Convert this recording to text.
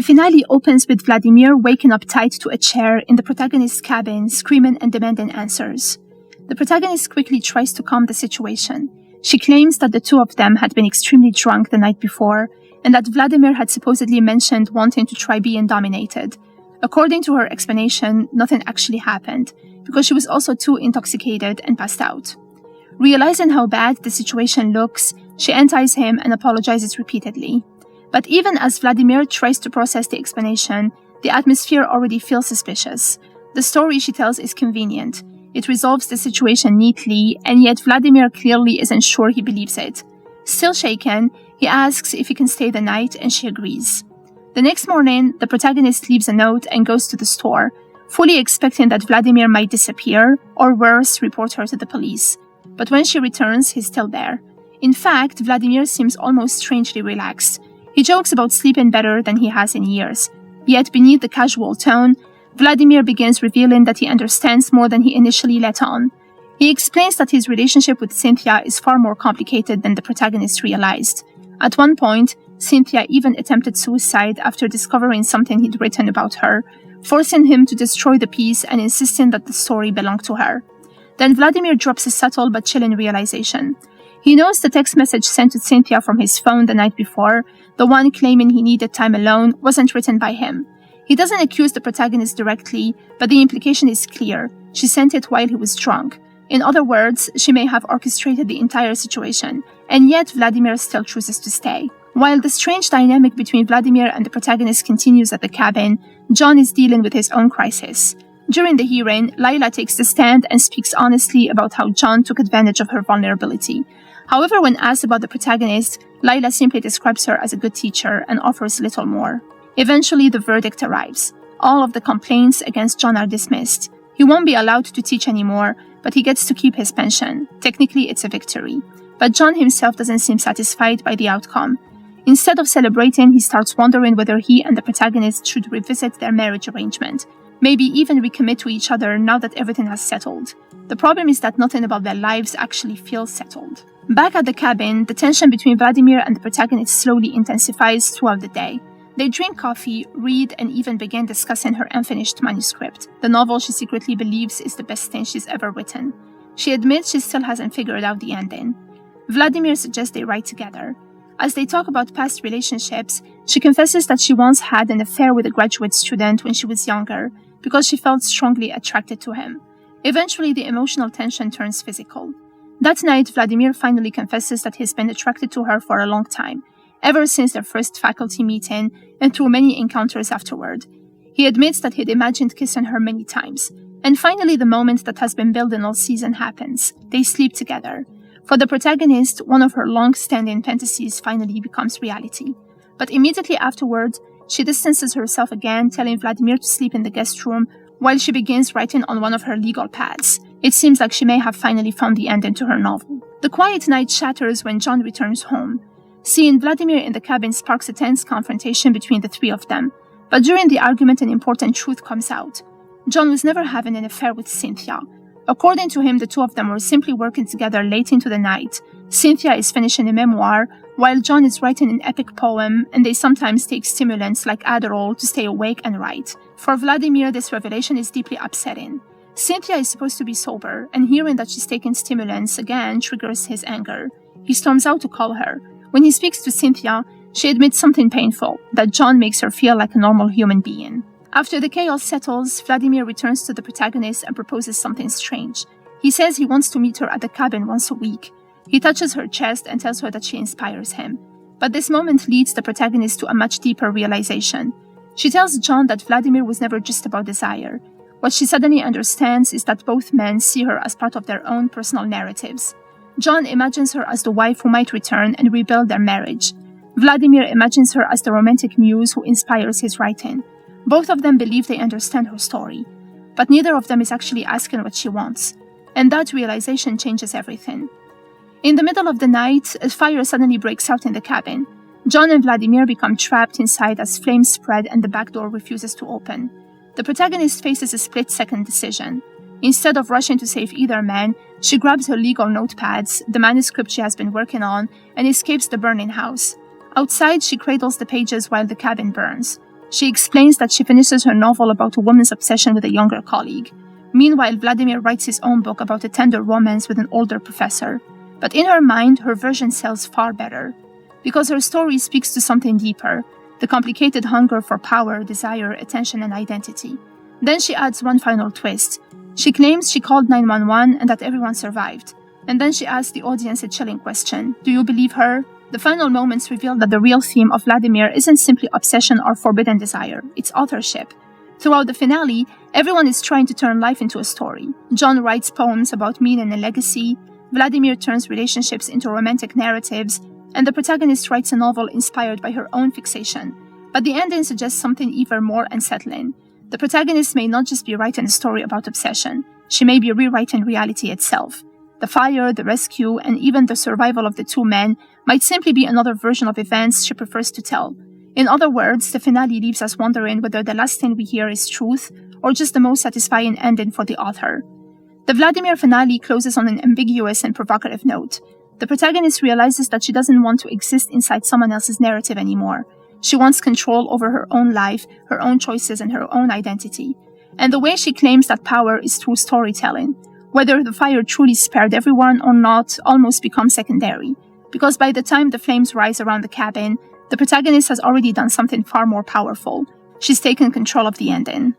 The finale opens with Vladimir waking up tied to a chair in the protagonist's cabin, screaming and demanding answers. The protagonist quickly tries to calm the situation. She claims that the two of them had been extremely drunk the night before, and that Vladimir had supposedly mentioned wanting to try being dominated. According to her explanation, nothing actually happened, because she was also too intoxicated and passed out. Realizing how bad the situation looks, she unties him and apologizes repeatedly. But even as Vladimir tries to process the explanation, the atmosphere already feels suspicious. The story she tells is convenient. It resolves the situation neatly, and yet Vladimir clearly isn't sure he believes it. Still shaken, he asks if he can stay the night, and she agrees. The next morning, the protagonist leaves a note and goes to the store, fully expecting that Vladimir might disappear, or worse, report her to the police. But when she returns, he's still there. In fact, Vladimir seems almost strangely relaxed. He jokes about sleeping better than he has in years. Yet beneath the casual tone, Vladimir begins revealing that he understands more than he initially let on. He explains that his relationship with Cynthia is far more complicated than the protagonist realized. At one point, Cynthia even attempted suicide after discovering something he'd written about her, forcing him to destroy the piece and insisting that the story belonged to her. Then Vladimir drops a subtle but chilling realization. He knows the text message sent to Cynthia from his phone the night before, the one claiming he needed time alone, wasn't written by him. He doesn't accuse the protagonist directly, but the implication is clear. She sent it while he was drunk. In other words, she may have orchestrated the entire situation, and yet Vladimir still chooses to stay. While the strange dynamic between Vladimir and the protagonist continues at the cabin, John is dealing with his own crisis. During the hearing, Lila takes the stand and speaks honestly about how John took advantage of her vulnerability. However, when asked about the protagonist, Lila simply describes her as a good teacher and offers little more. Eventually, the verdict arrives. All of the complaints against John are dismissed. He won't be allowed to teach anymore, but he gets to keep his pension. Technically, it's a victory. But John himself doesn't seem satisfied by the outcome. Instead of celebrating, he starts wondering whether he and the protagonist should revisit their marriage arrangement. Maybe even recommit to each other now that everything has settled. The problem is that nothing about their lives actually feels settled. Back at the cabin, the tension between Vladimir and the protagonist slowly intensifies throughout the day. They drink coffee, read, and even begin discussing her unfinished manuscript, the novel she secretly believes is the best thing she's ever written. She admits she still hasn't figured out the ending. Vladimir suggests they write together. As they talk about past relationships, she confesses that she once had an affair with a graduate student when she was younger, because she felt strongly attracted to him. Eventually, the emotional tension turns physical. That night, Vladimir finally confesses that he's been attracted to her for a long time, ever since their first faculty meeting and through many encounters afterward. He admits that he'd imagined kissing her many times. And finally, the moment that has been building all season happens. They sleep together. For the protagonist, one of her long-standing fantasies finally becomes reality. But immediately afterward, she distances herself again, telling Vladimir to sleep in the guest room while she begins writing on one of her legal pads. It seems like she may have finally found the ending to her novel. The quiet night shatters when John returns home. Seeing Vladimir in the cabin sparks a tense confrontation between the three of them. But during the argument, an important truth comes out. John was never having an affair with Cynthia. According to him, the two of them were simply working together late into the night. Cynthia is finishing a memoir, while John is writing an epic poem, and they sometimes take stimulants like Adderall to stay awake and write. For Vladimir, this revelation is deeply upsetting. Cynthia is supposed to be sober, and hearing that she's taking stimulants again triggers his anger. He storms out to call her. When he speaks to Cynthia, she admits something painful, that John makes her feel like a normal human being. After the chaos settles, Vladimir returns to the protagonist and proposes something strange. He says he wants to meet her at the cabin once a week. He touches her chest and tells her that she inspires him. But this moment leads the protagonist to a much deeper realization. She tells John that Vladimir was never just about desire. What she suddenly understands is that both men see her as part of their own personal narratives. John imagines her as the wife who might return and rebuild their marriage. Vladimir imagines her as the romantic muse who inspires his writing. Both of them believe they understand her story, but neither of them is actually asking what she wants, and that realization changes everything. In the middle of the night, a fire suddenly breaks out in the cabin. John and Vladimir become trapped inside as flames spread and the back door refuses to open. The protagonist faces a split-second decision. Instead of rushing to save either man, she grabs her legal notepads, the manuscript she has been working on, and escapes the burning house. Outside, she cradles the pages while the cabin burns. She explains that she finishes her novel about a woman's obsession with a younger colleague. Meanwhile, Vladimir writes his own book about a tender romance with an older professor. But in her mind, her version sells far better. Because her story speaks to something deeper, the complicated hunger for power, desire, attention, and identity. Then she adds one final twist. She claims she called 911 and that everyone survived. And then she asks the audience a chilling question. Do you believe her? The final moments reveal that the real theme of Vladimir isn't simply obsession or forbidden desire, it's authorship. Throughout the finale, everyone is trying to turn life into a story. John writes poems about meaning and legacy, Vladimir turns relationships into romantic narratives, and the protagonist writes a novel inspired by her own fixation. But the ending suggests something even more unsettling. The protagonist may not just be writing a story about obsession, she may be rewriting reality itself. The fire, the rescue, and even the survival of the two men might simply be another version of events she prefers to tell. In other words, the finale leaves us wondering whether the last thing we hear is truth or just the most satisfying ending for the author. The Vladimir finale closes on an ambiguous and provocative note. The protagonist realizes that she doesn't want to exist inside someone else's narrative anymore. She wants control over her own life, her own choices, and her own identity. And the way she claims that power is through storytelling. Whether the fire truly spared everyone or not almost becomes secondary, because by the time the flames rise around the cabin, the protagonist has already done something far more powerful. She's taken control of the ending.